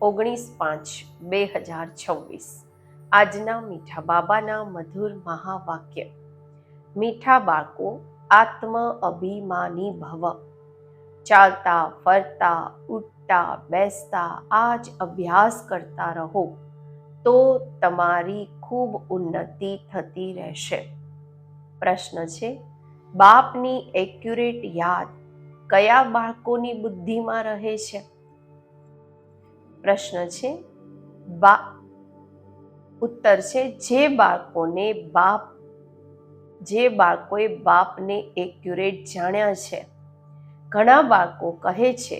19/5/2026 આજના મીઠા બાબાના મધુર મહાવાક્ય. મીઠા બાળકો, આત્મ અભિમાની ભવ. ચાલતા ફરતા ઉઠતા બેસતા આ જ અભ્યાસ કરતા રહો તો તમારી ખૂબ ઉન્નતિ થતી રહેશે. પ્રશ્ન છે, બાપની એક્યુરેટ યાદ કયા બાળકોની બુદ્ધિમાં રહે છે? પ્રશ્ન છે, ઉત્તર છે, જે બાળકોએ બાપને એક્યુરેટ જાણ્યા છે. ઘણા બાળકો કહે છે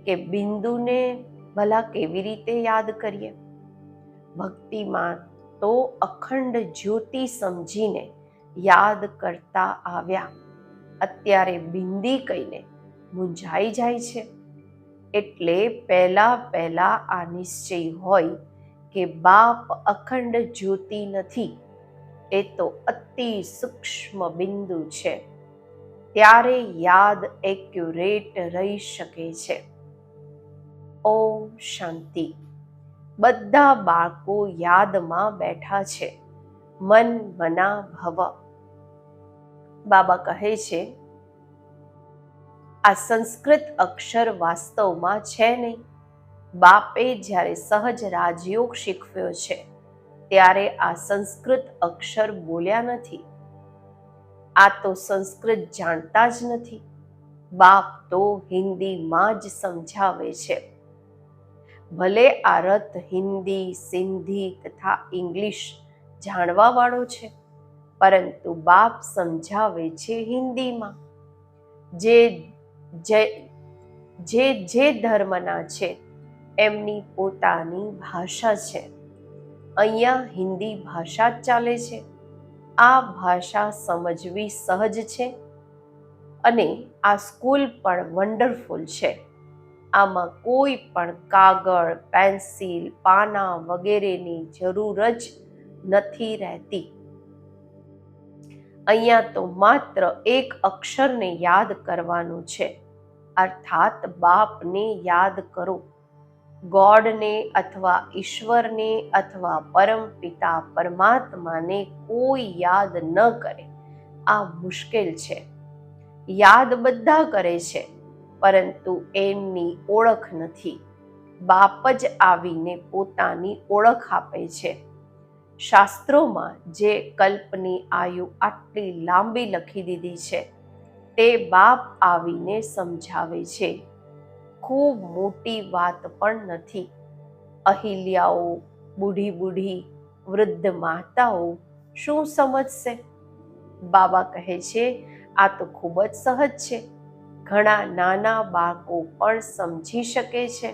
કે બિંદુને ભલા કેવી રીતે યાદ કરીએ? ભક્તિમાં તો અખંડ જ્યોતિ સમજીને યાદ કરતા આવ્યા, અત્યારે બિંદી કહીને મૂંઝાઈ જાય છે. એટલે પહેલા આ નિશ્ચય હોય કે બાપ અખંડ જ્યોતિ નથી, એ તો અતિ સૂક્ષ્મ બિંદુ છે. ત્યારે યાદ એક્યુરેટ રહી શકે છે. ઓમ શાંતિ. બધા બાળકો યાદમાં બેઠા છે. મન મના ભવ. બાબા કહે છે, આ સંસ્કૃત અક્ષર વાસ્તવમાં છે નહીં. બાપે જ્યારે સહજ રાજયોગ શીખવ્યો છે ત્યારે આ સંસ્કૃત અક્ષર બોલ્યા નથી. આ તો સંસ્કૃત જાણતા જ નથી. બાપ તો હિન્દીમાં જ સમજાવે છે. ભલે આ રથ હિન્દી, સિંધી તથા ઇંગ્લિશ જાણવા વાળો છે, પરંતુ બાપ સમજાવે છે હિન્દીમાં. જે ધર્મના છે એમની પોતાની ભાષા છે. અહીંયા હિન્દી ભાષા જ ચાલે છે. આ ભાષા સમજવી સહજ છે અને આ સ્કૂલ પણ વન્ડરફુલ છે. આમાં કોઈ પણ કાગળ, પેન્સિલ, પાના વગેરેની જરૂર જ નથી રહેતી. અહીંયા તો માત્ર એક અક્ષરને યાદ કરવાનું છે, અર્થાત બાપને યાદ કરો. ગોડને અથવા ઈશ્વરને અથવા પરમ પિતા પરમાત્માને કોઈ યાદ ન કરે. આ મુશ્કેલ છે. યાદ બધા કરે છે, પરંતુ એમની ઓળખ નથી. બાપ જ આવીને પોતાની ઓળખ આપે છે. શાસ્ત્રોમાં જે કલ્પની આયુ આટલી લાંબી લખી દીધી છે તે બાપ આવીને સમજાવે છે. ખૂબ મોટી વાત પણ નથી. અહિલ્યાઓ, બુઢી વૃદ્ધ માતાઓ શું સમજશે? બાબા કહે છે, આ તો ખૂબ જ સહજ છે. ઘણા નાના બાળકો પણ સમજી શકે છે.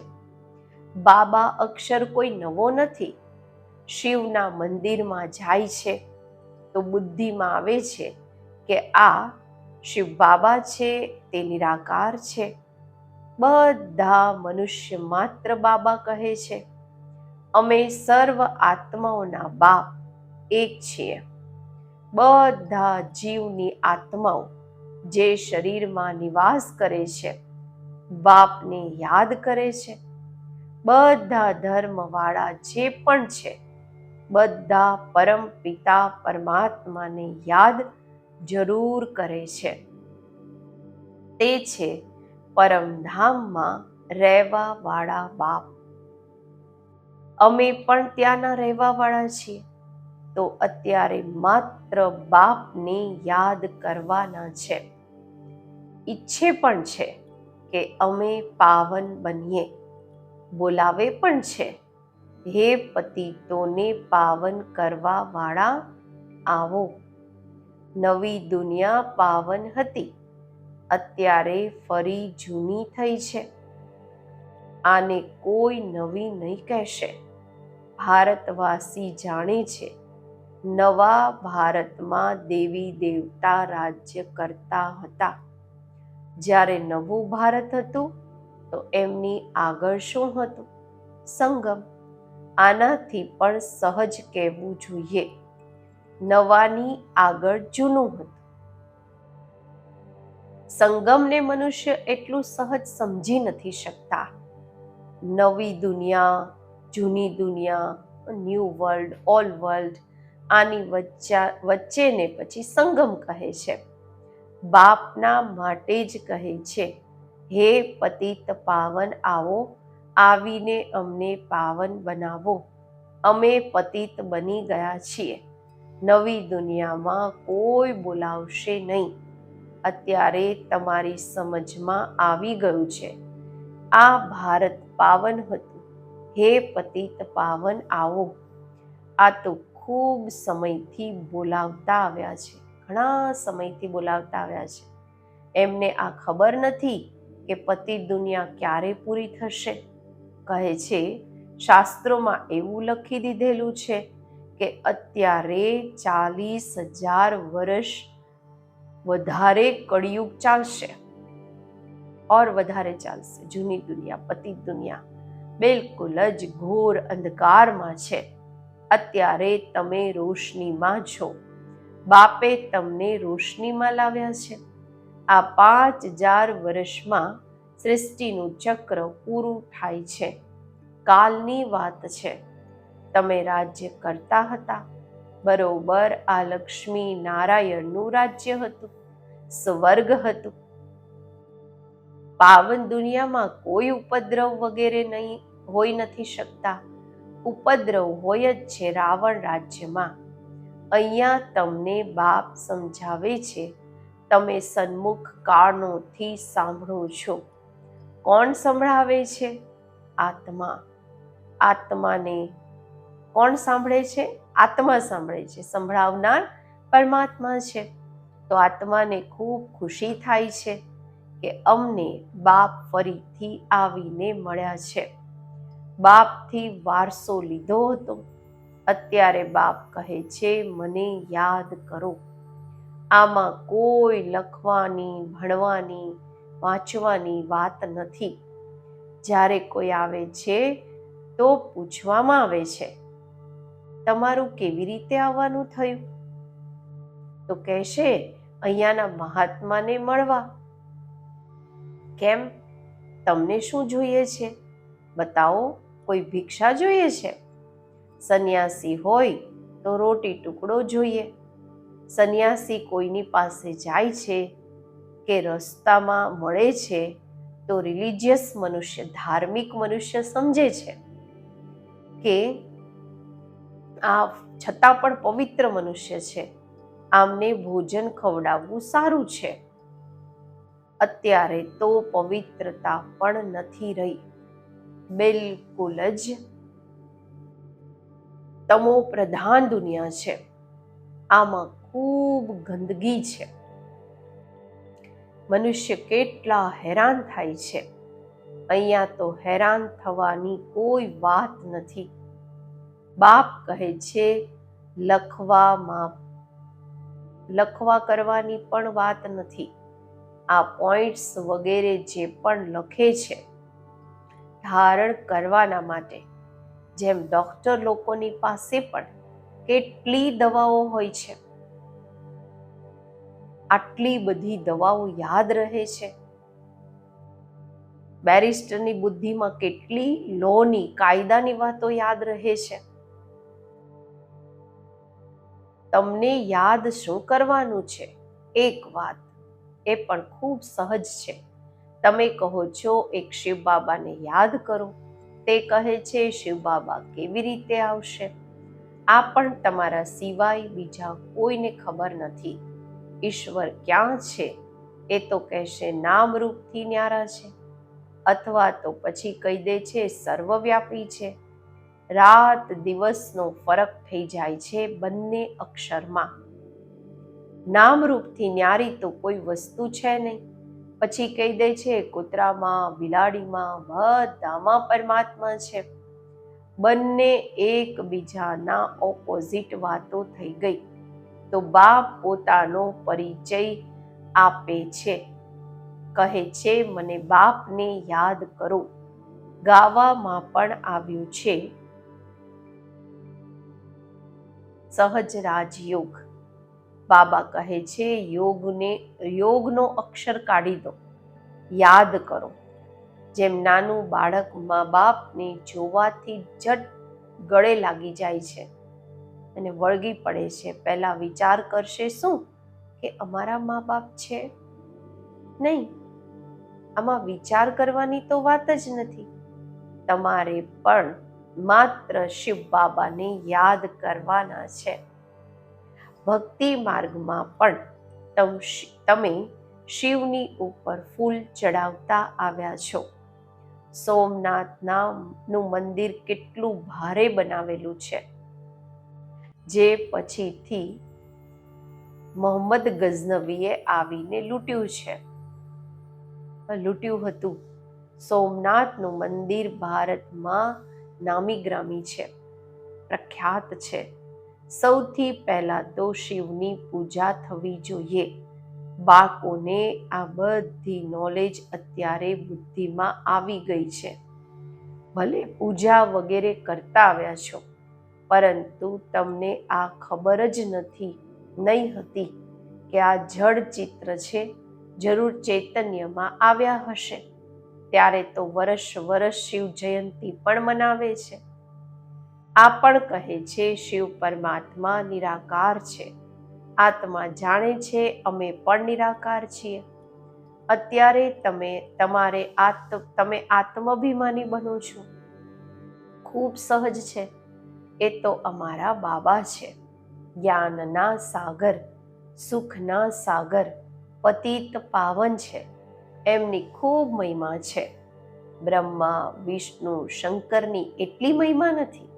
બાબા અક્ષર કોઈ નવો નથી. શિવના મંદિરમાં જાય છે તો બુદ્ધિમાં આવે છે કે આ શિવ બાબા છે, તે નિરાકાર છે. બધા મનુષ્ય માત્ર બાબા કહે છે. અમે સર્વ આત્માઓના બાપ એક છીએ. બધા જીવની આત્માઓ જે શરીરમાં નિવાસ કરે છે બાપને યાદ કરે છે. બધા ધર્મવાળા જે પણ છે બધા પરમ પિતા પરમાત્માને યાદ જરૂર કરે છે. તે છે પરમધામમાં રહેવા વાળા બાપ. અમે પણ ત્યાંના રહેવા વાળા છીએ, તો અત્યારે માત્ર બાપને યાદ કરવાના છે. ઈચ્છે પણ છે કે અમે પાવન બનીએ. બોલાવે પણ છે, હે પતિતોને પાવન કરવા વાળા આવો. નવી દુનિયા પાવન હતી, અત્યારે ફરી જૂની થઈ છે. આને કોઈ નવી નહીં કહેશે. ભારતવાસી જાણે છે નવા ભારતમાં દેવી દેવતા રાજ્ય કરતા હતા. જ્યારે નવું ભારત હતું તો એમની આગળ શું હતું? સંગમ. આનાથી પણ સહજ કહેવું જોઈએ. નવાની આગળ જૂનું હતું. સંગમને મનુષ્ય એટલું સહજ સમજી નથી શકતા. નવી દુનિયા, જૂની દુનિયા, ન્યૂ વર્લ્ડ, ઓલ વર્લ્ડ, આની વચ્ચેને પછી સંગમ કહે છે. બાપના માટે જ કહે છે, હે પતિત પાવન આવો, આવીને અમને પાવન બનાવો. અમે પતિત બની ગયા છીએ. નવી દુનિયામાં કોઈ બોલાવશે નહીં. અત્યારે તમારી સમજમાં આવી ગયું છે. આ ભારત પાવન હતું. હે પતિત પાવન આવો. આ તો ખૂબ સમયથી બોલાવતા આવ્યા છે, ઘણા સમયથી બોલાવતા આવ્યા છે. એમને આ ખબર નથી કે પતિત દુનિયા ક્યારે પૂરી થશે. કહે છે, શાસ્ત્રોમાં એવું લખી દીધેલું છે કે અત્યારે 40,000 વર્ષ વધારે કળિયુગ ચાલશે, ઓર વધારે ચાલશે. જૂની દુનિયા, પતિત દુનિયા બિલકુલ જ ઘોર અંધકારમાં છે. અત્યારે તમે રોશનીમાં છો. બાપે તમને રોશનીમાં લાવ્યા છે. આ 5,000 વર્ષમાં સૃષ્ટિનું ચક્ર પૂરું થાય છે. કાલની વાત છે. તમે રાજ્ય કરતા હતા. બરોબર આ લક્ષ્મી નારાયણનું રાજ્ય હતું, સ્વર્ગ હતું. પાવન દુનિયામાં કોઈ ઉપદ્રવ વગેરે નહીં હોઈ નથી શકતા. ઉપદ્રવ હોય જ છે રાવણ રાજ્યમાં. અહીંયા તમને બાપ સમજાવે છે. તમે સન્મુખ કારણોથી સાંભળો છો. કોણ સંભળાવે છે? આત્મા. આત્માને કોણ સાંભળે છે? આત્મા સાંભળે છે. સંભળાવનાર પરમાત્મા છે. તો આત્માને ખૂબ ખુશી થાય છે કે અમને બાપ ફરીથી આવીને મળ્યા છે. બાપથી વારસો લીધો હતો. અત્યારે બાપ કહે છે, મને યાદ કરો. આમાં કોઈ લખવાની, ભણવાની, વાંચવાની વાત નથી. જ્યારે કોઈ આવે છે તો પૂછવામાં આવે છે, તમારું કેવી રીતે આવવાનું થયું? તો કહેશે, અહીંયાના મહાત્માને મળવા. કેમ? તમને શું જોઈએ છે? બતાવો. કોઈ ભિક્ષા જોઈએ છે? સંન્યાસી હોય તો રોટી ટુકડો જોઈએ. સંન્યાસી કોઈની પાસે જાય છે કે રસ્તામાં મળે છે તો રિલિજિયસ મનુષ્ય, ધાર્મિક મનુષ્ય સમજે છે કે આ છતાં પણ પવિત્ર મનુષ્ય છે, આમને ભોજન ખવડાવવું સારું છે. અત્યારે તો પવિત્રતા પણ નથી રહી. બિલકુલ જ તમો પ્રધાન દુનિયા છે. આમાં ખૂબ ગંદકી છે. મનુષ્ય કેટલા હેરાન થાય છે. અહીંયા તો હેરાન થવાની કોઈ વાત નથી. બાપ કહે છે, લખવા કરવાની પણ વાત નથી. આ પોઈન્ટ્સ વગેરે જે પણ લખે છે ધારણ કરવાના માટે. જેમ ડોક્ટર લોકોની પાસે પણ કેટલી દવાઓ હોય છે, આટલી બધી દવાઓ યાદ રહે છે. બેરિસ્ટરની બુદ્ધિમાં કેટલી લોની, કાયદાની વાતો યાદ રહે છે. તમને યાદ શું કરવાનું છે? એક વાત, એ પણ ખૂબ સહજ છે. તમે કહો છો એક શિવ બાબાને યાદ કરો. તે કહે છે શિવ બાબા કેવી રીતે આવશે? આ પણ તમારા સિવાય બીજા કોઈને ખબર નથી. ઈશ્વર ક્યાં છે? એ તો કહેશે નામ રૂપથી ન્યારા છે, અથવા તો પછી કહી દે છે સર્વવ્યાપી છે. રાત દિવસનો ફરક થઈ જાય છે બંને અક્ષરમાં. નામ રૂપથી ન્યારી તો કોઈ વસ્તુ છે નહીં. પછી કહી દે છે કૂતરામાં, બિલાડીમાં, બધામાં પરમાત્મા છે. બંને એકબીજાના ઓપોઝિટ વાતો થઈ ગઈ. તો બાપ પોતાનો પરિચય આપે છે. કહે છે મને બાપને યાદ કરો. ગાવામાં પણ આવ્યું છે સહજ રાજયોગ. બાબા કહે છે યોગનો અક્ષર કાઢી દો, યાદ કરો. જેમ નાનું બાળક મા બાપને જોવાથી જટ ગળે લાગી જાય છે અને વળગી પડે છે, પહેલા વિચાર કરશે શું કે અમારા મા બાપ છે? નહીં, આમાં વિચાર કરવાની તો વાત જ નથી. તમારે પણ માત્ર શિવ બાબાને યાદ કરવાના છે. ભક્તિ માર્ગમાં પણ તમે શિવની ઉપર ફૂલ ચડાવતા આવ્યા છો. સોમનાથનું મંદિર કેટલું ભારે બનાવેલું છે, જે પછીથી મોહમ્મદ ગઝનવીએ આવીને લૂંટ્યું હતું. સોમનાથનું મંદિર ભારતમાં નામી ગ્રામી છે, પ્રખ્યાત છે. સૌથી પહેલા તો શિવની પૂજા થવી જોઈએ. બાળકોને આ બધી નોલેજ અત્યારે બુદ્ધિમાં આવી ગઈ છે. ભલે પૂજા વગેરે કરતા આવ્યા છો, પરંતુ તમને આ ખબર જ નહીં હતી કે આ જડ ચિત્ર છે, જરૂર ચૈતન્યમાં આવ્યા હશે. ત્યારે તો વર્ષ શિવ જયંતી પણ મનાવે છે. આ પણ કહે છે શિવ પરમાત્મા નિરાકાર છે, આત્મા જાણે છે અમે પણ નિરાકાર છીએ. અત્યારે તમે આત્માભિમાની બનો છો. ખૂબ સહજ છે. એ તો અમારા બાબા છે, જ્ઞાનના સાગર, સુખના સાગર, પતિત પાવન છે. એમની ખૂબ મહિમા છે. બ્રહ્મા, વિષ્ણુ, શંકરની એટલી મહિમા નથી.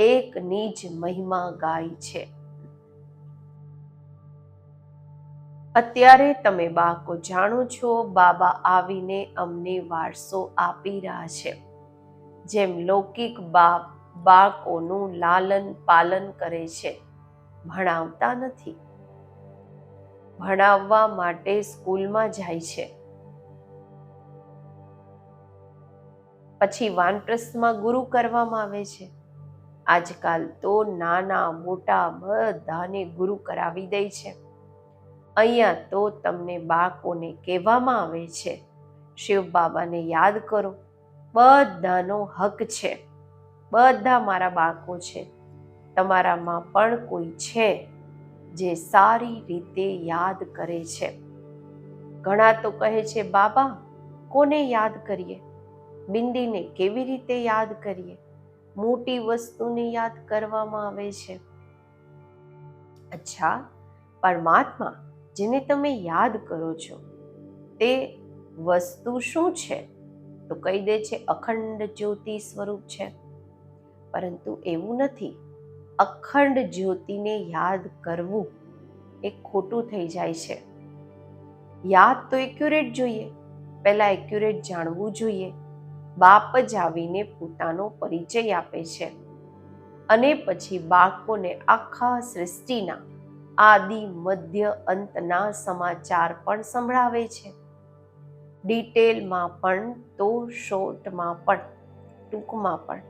એકની જ મહિમા ગાય છે. અત્યારે તમે બાળકો જાણો છો, બાબા આવીને અમને વારસો આપી રહ્યા છે. જેમ લૌકિક બાળકોનું લાલન પાલન કરે છે, ભણાવતા નથી. ભણાવવા માટે સ્કૂલમાં જાય છે, પછી વાનપ્રસ્થમાં ગુરુ કરવામાં આવે છે. આજકાલ તો નાના મોટા બધાને ગુરુ કરાવી દે છે. અહીંયા તો તમને બાળકોને કહેવામાં આવે છે શિવ બાબાને યાદ કરો. બધાનો હક છે. બધા મારા બાળકો છે. તમારામાં પણ કોઈ છે જે સારી રીતે યાદ કરે છે. ઘણા તો કહે છે બાબા કોને યાદ કરીએ, બિંદીને કેવી રીતે યાદ કરીએ, મોટી વસ્તુને યાદ કરવામાં આવે છે. અચ્છા, પરમાત્મા જેને તમે યાદ કરો છો તે વસ્તુ શું છે? તો કહી દે છે અખંડ જ્યોતિ સ્વરૂપ છે. પરંતુ એવું નથી. અખંડ જ્યોતિને યાદ કરવું એ ખોટું થઈ જાય છે. યાદ તો એક્યુરેટ જોઈએ, પહેલા એક્યુરેટ જાણવું જોઈએ. બાપ જ આવીને પોતાનો પરિચય આપે છે અને પછી બાળકોને આખા સૃષ્ટિના આદિ મધ્ય અંતના સમાચાર પણ સંભળાવે છે. ડિટેલમાં પણ તો શોર્ટમાં પણ, ટૂંકમાં પણ.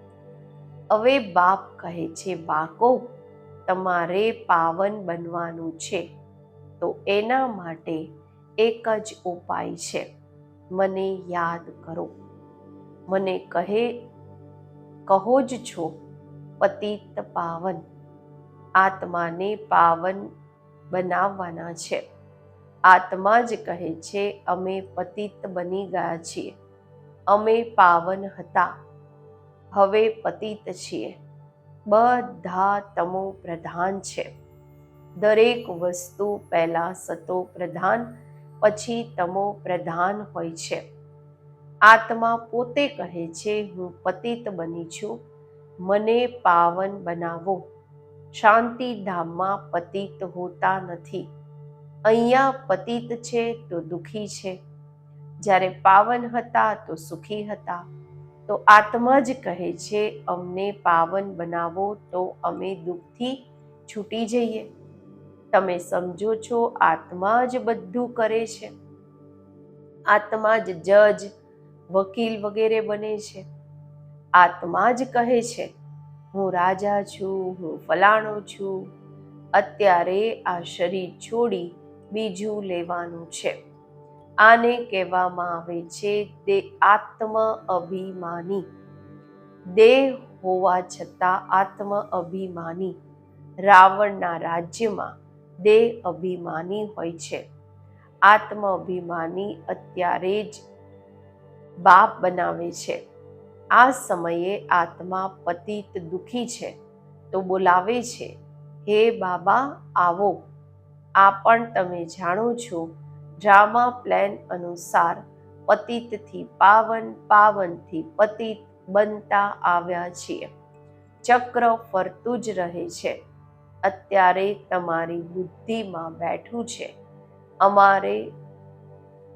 હવે બાપ કહે છે બાળકો તમારે પાવન બનવાનું છે, તો એના માટે એક જ ઉપાય છે, મને યાદ કરો. મને કહો જ છો પતિત પાવન. આત્માને પાવન બનાવવાના છે. આત્મા જ કહે છે અમે પતિત બની ગયા છીએ. અમે પાવન હતા, હવે પતિત છીએ. બધા તમો પ્રધાન છે. દરેક વસ્તુ પહેલા સતો પ્રધાન, પછી તમો પ્રધાન હોય છે. આત્મા પોતે કહે છે હું પતિત બની છું, મને પાવન બનાવો. શાંતિધામમાં પતિત હોતા નથી. અહીંયા પતિત છે તો દુઃખી છે, જ્યારે પાવન હતા તો સુખી હતા. તો આત્મા જ કહે છે અમને પાવન બનાવો તો અમે દુઃખથી છૂટી જઈએ. તમે સમજો છો આત્મા જ બધું કરે છે. આત્મા જ જજ, વકીલ વગેરે બને છે. આત્મા જ કહે છે હું રાજા છું, હું ફલાણો છું. અત્યારે આ શરીર છોડી બીજું લેવાનું છે. આને કહેવામાં આવે છે આત્મ અભિમાની. દેહ હોવા છતાં આત્મ અભિમાની. રાવણના રાજ્યમાં દેહ અભિમાની હોય છે. આત્મ અભિમાની અત્યારે જ બાપ બનાવે છે. આ સમયે આત્મા પતિત દુઃખી છે તો બોલાવે છે, હે બાબા આવો. આ પણ તમે જાણો છો, ડ્રામા પ્લાન અનુસાર પતિતથી પાવન, પાવનથી પતિત બનતા આવ્યા છીએ. ચક્ર ફરતું જ રહે છે. અત્યારે તમારી બુદ્ધિમાં બેઠું છે,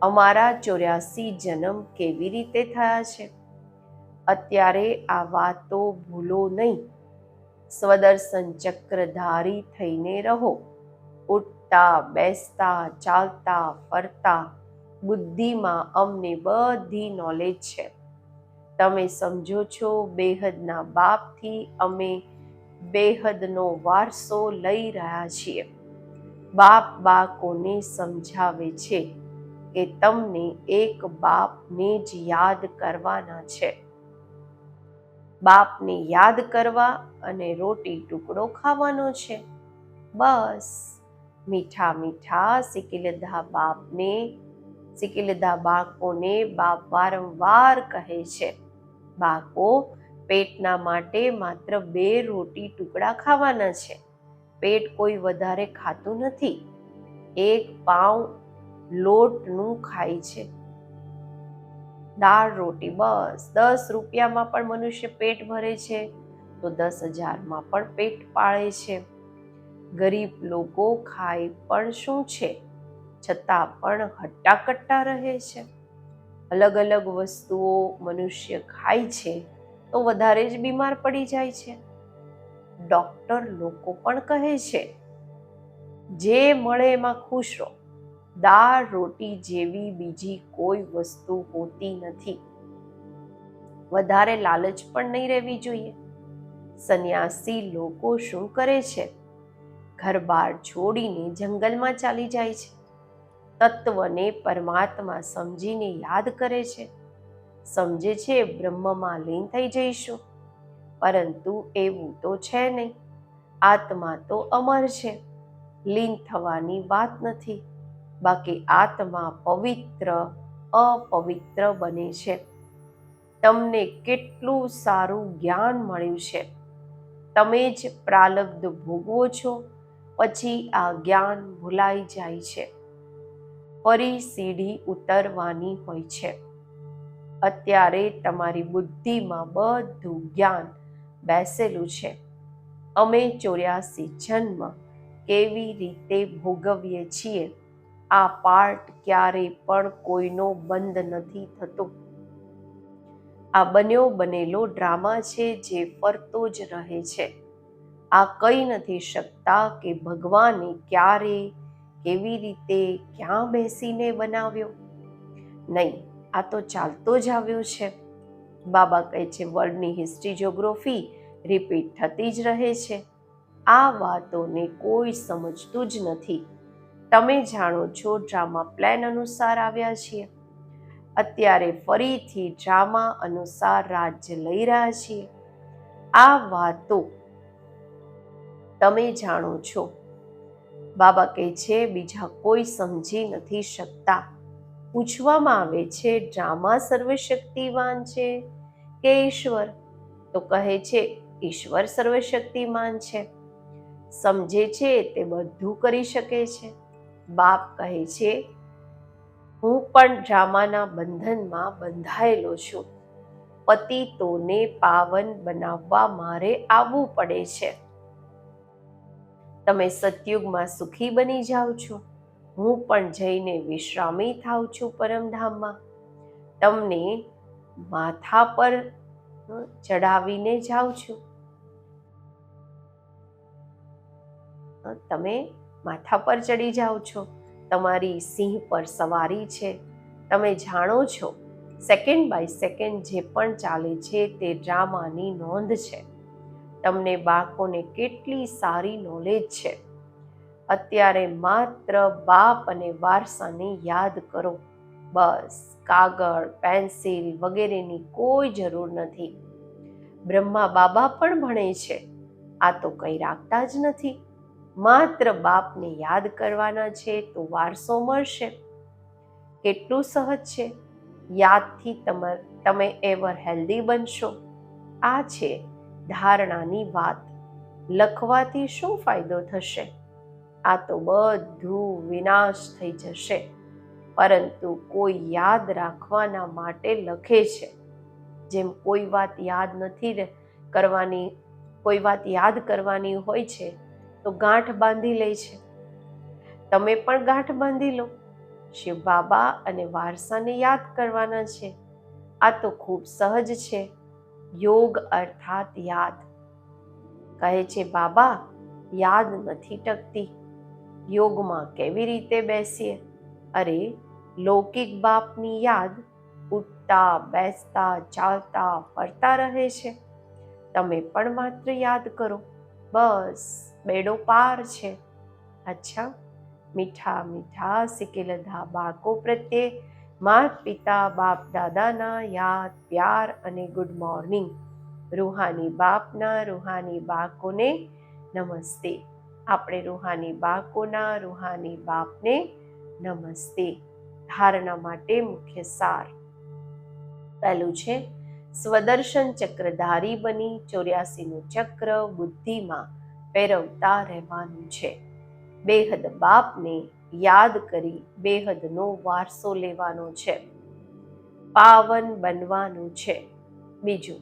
અમારા 84 જન્મ કેવી રીતે થયા છે. અત્યારે આ વાતો ભૂલો નહીં. સ્વદર્શન ચક્રધારી થઈને રહો. ઉઠતા, બેસતા, ચાલતા, ફરતા બુદ્ધિમાં અમને બધી નોલેજ છે. તમે સમજો છો, બેહદના બાપથી અમે બેહદનો વારસો લઈ રહ્યા છીએ. બાપ બાળકોને સમજાવે છે કે તમને એક બાપને જ યાદ કરવાના છે. બાપને યાદ કરવા અને રોટી ટુકડો ખાવાનો છે. બસ. મીઠા મીઠા શીખી લીધા બાળકોને બાપ વારંવાર કહે છે, બાળકો, પેટના માટે માત્ર 2 રોટી ટુકડા ખાવાના છે. પેટ કોઈ વધારે ખાતું નથી. 1 પાઉં લોટનું ખાય છે. દાળ રોટી બસ. 10 રૂપિયામાં પણ મનુષ્ય પેટ ભરે છે તો 10,000માં પણ પેટ પાળે છે. ગરીબ લોકો ખાય પણ શું છે, છતાં પણ હટ્ટાકટ્ટા રહે છે. અલગ અલગ વસ્તુઓ મનુષ્ય ખાય છે તો વધારે જ બીમાર પડી જાય છે. ડોક્ટર લોકો પણ કહે છે, જે મળે એમાં ખુશ રહો. દાળ રોટી જેવી બીજી કોઈ વસ્તુ હોતી નથી. વધારે લાલચ પણ નહીં રહેવી જોઈએ. સંન્યાસી લોકો શું કરે છે, ઘરબાર છોડીને જંગલમાં ચાલી જાય છે. તત્વને પરમાત્મા સમજીને યાદ કરે છે. સમજે છે બ્રહ્મમાં લીન થઈ જઈશું, પરંતુ એવું તો છે નહીં. આત્મા તો અમર છે, લીન થવાની વાત નથી. બાકી આત્મા પવિત્ર અપવિત્ર બને છે. તમને કેટલું સારું જ્ઞાન મળ્યું છે. તમે જ પ્રારબ્ધ ભોગવો છો, પછી આ જ્ઞાન ભૂલાઈ જાય છે. ફરી સીડી ઉતરવાની હોય છે. અત્યારે તમારી બુદ્ધિમાં બધું જ્ઞાન બેસેલું છે. અમે 84 જન્મ કેવી રીતે ભોગવીએ છીએ, આ પાર્ટ ક્યારે પણ કોઈનો બંધ નથી થતો. આ બન્યો બનેલો ડ્રામા છે જે ફરતો જ રહે છે. આ કહી નથી શકતા કે ભગવાને ક્યારે, કેવી રીતે, ક્યાં બેસીને બનાવ્યો. નહીં, આ તો ચાલતો જ આવ્યો છે. બાબા કહે છે, વર્લ્ડની હિસ્ટ્રી, જ્યોગ્રાફી રિપીટ થતી જ રહે છે. આ વાતોને કોઈ સમજતું જ નથી. તમે જાણો છો, ડ્રામા પ્લાન અનુસાર આવ્યા છીએ. અત્યારે ફરીથી ડ્રામા અનુસાર રાજ્ય લઈ રહ્યા છીએ. આ વાતો તમે જાણો છો. બાબા કહે છે, બીજા કોઈ સમજી નથી શકતા. પૂછવામાં આવે છે, ડ્રામા સર્વશક્તિવાન છે કે ઈશ્વર? તો કહે છે, ઈશ્વર સર્વશક્તિમાન છે. સમજે છે તે બધું કરી શકે છે. બાપ કહે છે, હું પણ ડ્રામાના બંધનમાં બંધાયેલો છું. પતિતોને પાવન બનાવવા મારે આવવું પડે છે. તમે સતયુગમાં સુખી બની જાઓ છો, હું પણ જઈને વિશ્રામી થાઉં છું પરમધામમાં. તમને માથા પર ચડાવીને જાઉં છું. તમે માથા પર ચડી જાઓ છો. તમારી સિંહ પર સવારી છે. તમે જાણો છો, સેકન્ડ બાય સેકન્ડ જે પણ ચાલે છે તે ડ્રામાની નોંધ છે. તમને બાળકોને કેટલી સારી નોલેજ છે. અત્યારે માત્ર બાપ અને વારસાને યાદ કરો. બસ કાગળ, પેન્સિલ વગેરેની કોઈ જરૂર નથી. બ્રહ્મા બાબા પણ ભણે છે, આ તો કંઈ રાખતા જ નથી. માત્ર બાપને યાદ કરવાના છે તો વારસો મળશે. કેટલું સહજ છે. યાદથી તમે એવર હેલ્ધી બનશો. આ છે ધારણાની વાત. લખવાથી શું ફાયદો થશે? આ તો બધું વિનાશ થઈ જશે. પરંતુ કોઈ યાદ રાખવાના માટે લખે છે. જેમ કોઈ વાત યાદ કરવાની હોય છે તો ગાંઠ બાંધી લે છે. તમે પણ ગાંઠ બાંધી લો. શિવ બાબા અને વારસાને યાદ કરવાના છે. આ તો ખૂબ સહજ છે. યોગ અર્થાત યાદ. કહે છે બાબા, યાદ નથી ટકતી. યોગમાં કેવી રીતે બેસીએ? અરે, લૌકિક બાપની યાદ ઉઠતા, બેસતા, ચાલતા, ફરતા રહે છે. તમે પણ માત્ર યાદ કરો, બસ બેડો પાર છે. અચ્છા, મીઠા મીઠા સિકેલધા બાળકો પ્રત્યે માતા પિતા બાપ દાદાના યાદ, પ્યાર અને ગુડ મોર્નિંગ. રૂહાની બાપના રૂહાની બાળકોને નમસ્તે. આપણે રૂહાની બાળકોના રૂહાની બાપને નમસ્તે. ધારણા માટે મુખ્ય સાર. પહેલું છે, સ્વદર્શન ચક્રધારી બની 84નું ચક્ર બુદ્ધિમાં ફેરવતા રહેવાનું છે. બેહદ બાપને યાદ કરી બેહદનો વારસો લેવાનો છે. પાવન બનવાનું છે. બીજું,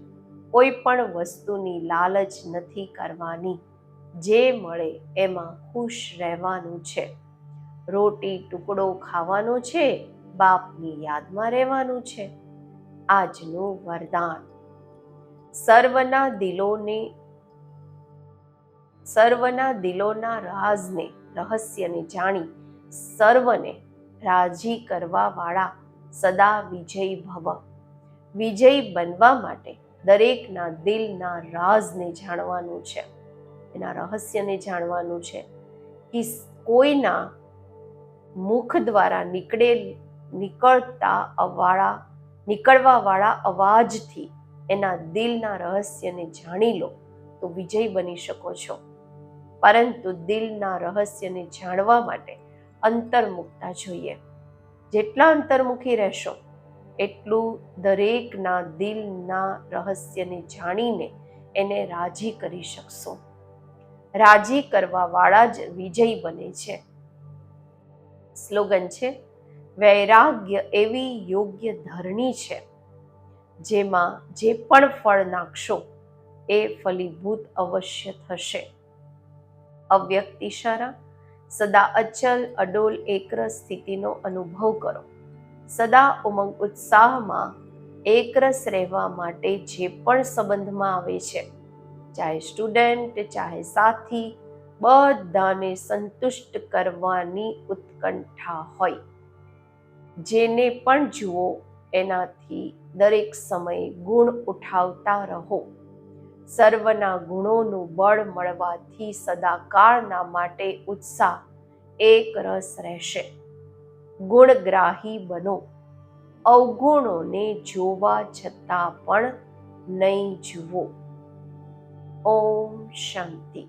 કોઈ પણ વસ્તુની લાલચ નથી કરવાની. જે મળે એમાં ખુશ રહેવાનું છે. રોટી ટુકડો ખાવાનો છે, બાપની યાદમાં રહેવાનું છે. આજનું વરદાન. સર્વના દિલોના રહસ્યને જાણી સર્વને રાજી કરવા વાળા સદા વિજયી ભવ. વિજયી બનવા માટે દરેકના દિલના રાજને જાણવાનું છે, એના રહસ્યને જાણવાનું છે. કે કોઈના મુખ દ્વારા નીકળવા વાળા અવાજથી એના દિલના રહસ્યને જાણી લો તો વિજય બની શકો છો. પરંતુ દિલના રહસ્યને જાણવા માટે અંતર્મુખતા જોઈએ. જેટલા અંતર્મુખી રહેશો એટલું દરેકના દિલના રહસ્યને જાણીને એને રાજી કરી શકશો. રાજી કરવા વાળા જ વિજયી બને છે. સ્લોગન છે, વૈરાગ્ય એવી યોગ્ય ધરણી છે જેમાં જે પણ ફળ નાખશો એ ફલીભૂત અવશ્ય થશે. અવ્યક્ત ઇશારા. સદા અચલ અડોલ એકરસ સ્થિતિનો અનુભવ કરો. સદા ઉમંગ ઉત્સાહમાં એકરસ રહેવા માટે જે પણ સંબંધમાં આવે છે, ચાહે સ્ટુડન્ટ, ચાહે સાથી, બધાને સંતુષ્ટ કરવાની ઉત્કંઠા હોય. જેને પણ જુઓ એનાથી દરેક સમયે ગુણ ઉઠાવતા રહો. સર્વના ગુણોનું બળ મળવાથી સદાકાળના માટે ઉત્સાહ એક રસ રહેશે. ગુણગ્રાહી બનો. અવગુણોને જોવા છતાં પણ નહીં જુઓ. ઓમ શાંતિ.